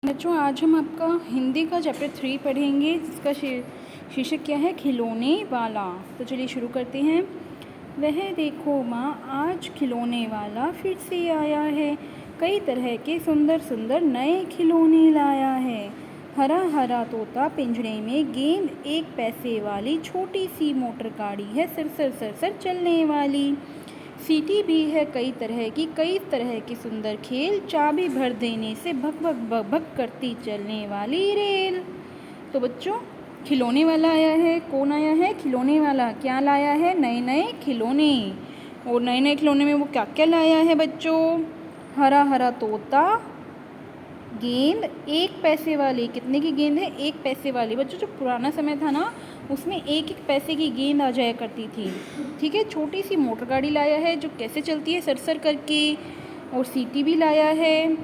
बच्चों, आज हम आपका हिंदी का चैप्टर 3 पढ़ेंगे, जिसका शीर्षक क्या है? खिलौने वाला। तो चलिए शुरू करते हैं। वह देखो माँ, आज खिलौने वाला फिर से आया है। कई तरह के सुंदर सुंदर नए खिलौने लाया है। हरा हरा तोता पिंजरे में, गेंद 1 पैसे वाली, छोटी सी मोटर गाड़ी है सरसर सरसर चलने वाली, सीटी भी है कई तरह की सुंदर खेल, चाबी भर देने से भग भग भग भग करती चलने वाली रेल। तो बच्चों, खिलौने वाला आया है। कौन आया है? खिलौने वाला। क्या लाया है? नए नए खिलौने। और नए नए खिलौने में वो क्या क्या लाया है बच्चों? हरा हरा तोता, गेंद 1 पैसे वाली। कितने की गेंद है? 1 पैसे वाली। बच्चों, जो पुराना समय था ना, उसमें 1-1 पैसे की गेंद आ जाया करती थी। ठीक है। छोटी सी मोटर गाड़ी लाया है जो कैसे चलती है? सरसर करके। और सीटी भी लाया है।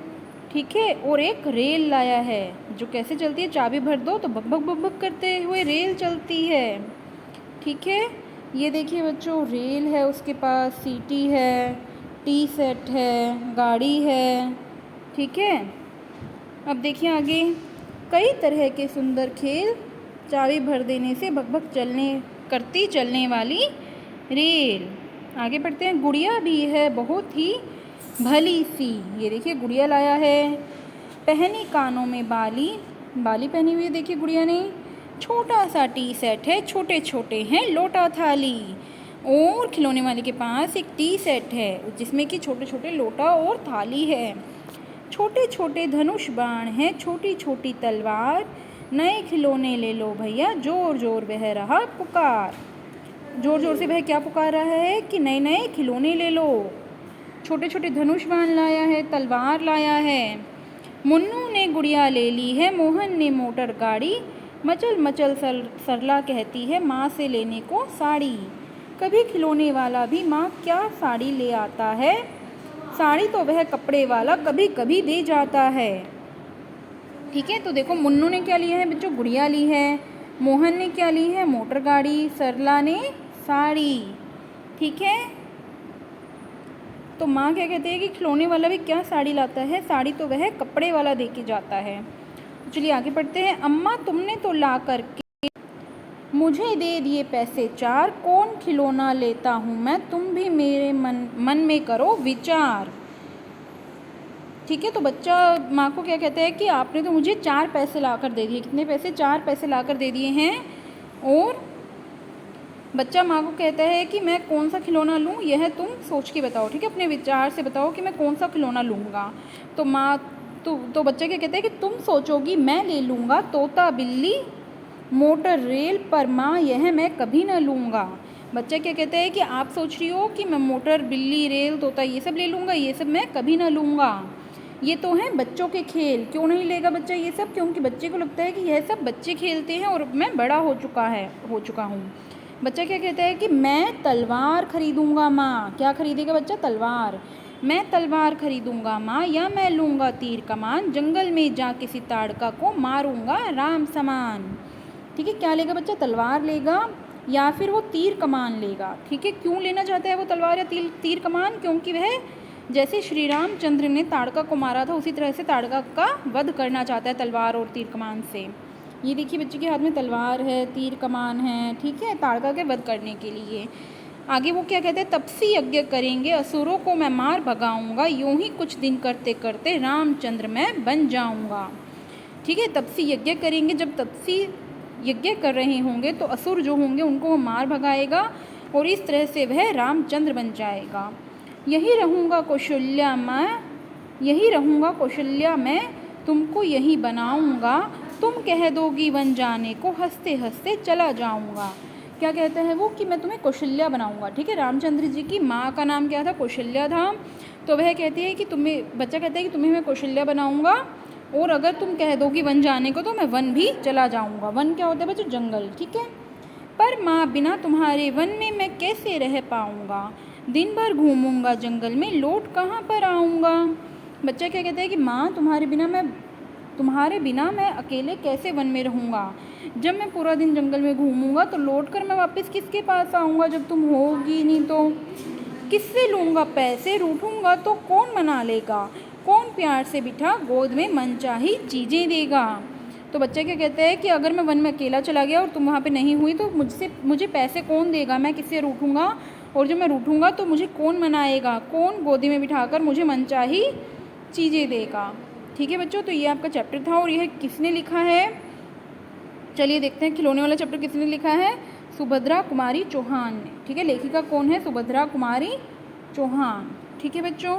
ठीक है। और एक रेल लाया है जो कैसे चलती है? चाबी भर दो तो बक बक बक बक करते हुए रेल चलती है। ठीक है। ये देखिए बच्चों, रेल है, उसके पास सीटी है, टी सेट है, गाड़ी है। ठीक है। अब देखिए आगे, कई तरह के सुंदर खेल, चाबी भर देने से भग भग चलने वाली रेल। आगे बढ़ते हैं। गुड़िया भी है बहुत ही भली सी। ये देखिए गुड़िया लाया है। पहनी कानों में बाली, बाली पहनी हुई है देखिए गुड़िया ने। छोटा सा टी सेट है, छोटे छोटे हैं लोटा थाली। और खिलौने वाले के पास एक टी सेट है जिसमें कि छोटे छोटे लोटा और थाली है। छोटे छोटे धनुष बाण हैं, छोटी छोटी तलवार। नए खिलौने ले लो भैया, जोर जोर बह रहा पुकार। जोर जोर से वह क्या पुकार रहा है? कि नए नए खिलौने ले लो। छोटे छोटे धनुष बाण लाया है, तलवार लाया है। मुन्नू ने गुड़िया ले ली है, मोहन ने मोटर गाड़ी। मचल मचल सरला कहती है माँ से लेने को साड़ी। कभी खिलौने वाला भी माँ क्या साड़ी ले आता है। साड़ी तो वह कपड़े वाला कभी कभी दे जाता है। ठीक है। तो देखो, मुन्नू ने क्या लिया है बच्चों? गुड़िया ली है। मोहन ने क्या ली है? मोटर गाड़ी। सरला ने साड़ी। ठीक है। तो माँ क्या कहते हैं कि खिलौने वाला भी क्या साड़ी लाता है? साड़ी तो वह कपड़े वाला दे के जाता है। तो चलिए आगे पढ़ते हैं। अम्मा तुमने तो ला करके मुझे दे दिए पैसे 4, कौन खिलौना लेता हूँ मैं, तुम भी मेरे मन में करो विचार। ठीक है। तो बच्चा माँ को क्या कहता है कि आपने तो मुझे 4 पैसे ला कर दे दिए। कितने पैसे? 4 पैसे ला कर दे दिए हैं। और बच्चा माँ को कहता है कि मैं कौन सा खिलौना लूँ, यह तुम सोच के बताओ। ठीक है। अपने विचार से बताओ कि मैं कौन सा खिलौना लूँगा। तो माँ तो बच्चा क्या कहता है कि तुम सोचोगी, मैं ले लूँगा तोता बिल्ली मोटर रेल, पर माँ यह मैं कभी ना लूँगा। बच्चा क्या कहता है कि आप सोच रही हो कि मैं मोटर बिल्ली रेल तोता ये सब ले लूँगा, ये सब मैं कभी ना लूँगा। ये तो हैं बच्चों के खेल। क्यों नहीं लेगा बच्चा ये सब? क्योंकि बच्चे को लगता है कि यह सब बच्चे खेलते हैं और मैं बड़ा हो चुका हूँ। बच्चा क्या कहता है कि मैं तलवार खरीदूँगा माँ। क्या खरीदेगा बच्चा? तलवार। मैं तलवार खरीदूँगा माँ, या मैं लूँगा तीर कमान, जंगल में जा किसी ताड़का को मारूँगा राम समान। ठीक है। क्या लेगा बच्चा? तलवार लेगा या फिर वो तीर कमान लेगा। ठीक है। क्यों लेना चाहता है वो तलवार या तीर कमान? क्योंकि वह जैसे श्री रामचंद्र ने ताड़का को मारा था, उसी तरह से ताड़का का वध करना चाहता है तलवार और तीर कमान से। ये देखिए बच्चे के हाथ में तलवार है, तीर कमान है। ठीक है। ताड़का के वध करने के लिए। आगे वो क्या कहते हैं? तपसी यज्ञ करेंगे, असुरों को मैं मार भगाऊंगा, यूं ही कुछ दिन करते करते रामचंद्र मैं बन जाऊंगा। ठीक है। तपसी यज्ञ करेंगे। जब तपसी यज्ञ कर रहे होंगे तो असुर जो होंगे उनको वो मार भगाएगा और इस तरह से वह रामचंद्र बन जाएगा। यही रहूँगा कौशल्या मैं, तुमको यही बनाऊँगा, तुम कह दोगी वन जाने को, हंसते हंसते चला जाऊँगा। क्या कहता है वो? कि मैं तुम्हें कौशल्या बनाऊँगा। ठीक है। रामचंद्र जी की माँ का नाम क्या था? कौशल्या था। तो वह कहती है कि बच्चा कहता है कि तुम्हें मैं कौशल्या बनाऊँगा, और अगर तुम कह दोगी वन जाने को तो मैं वन भी चला जाऊँगा। वन क्या होता है बच्चों? जंगल। ठीक है। पर माँ बिना तुम्हारे वन में मैं कैसे रह पाऊँगा, दिन भर घूमूंगा जंगल में, लौट कहाँ पर आऊँगा। बच्चा क्या कहता है कि माँ तुम्हारे बिना मैं अकेले कैसे वन में रहूँगा। जब मैं पूरा दिन जंगल में घूमूंगा तो लौट कर मैं वापस किसके पास आऊँगा जब तुम होगी नहीं तो। किससे लूँगा पैसे, रूठूँगा तो कौन मना लेगा, कौन प्यार से बिठा गोद में मनचाही चीज़ें देगा। तो बच्चा क्या कहता है कि अगर मैं वन में अकेला चला गया और तुम वहाँ पे नहीं हुई तो मुझे पैसे कौन देगा, मैं किससे रूठूँगा, और जब मैं रूठूँगा तो मुझे कौन मनाएगा, कौन गोदी में बिठाकर मुझे मनचाही चीज़ें देगा। ठीक है बच्चों, तो ये आपका चैप्टर था और यह किसने लिखा है, चलिए देखते हैं खिलौने वाला चैप्टर किसने लिखा है, सुभद्रा कुमारी चौहान ने। ठीक है, लेखिका कौन है, सुभद्रा कुमारी चौहान। ठीक है बच्चों।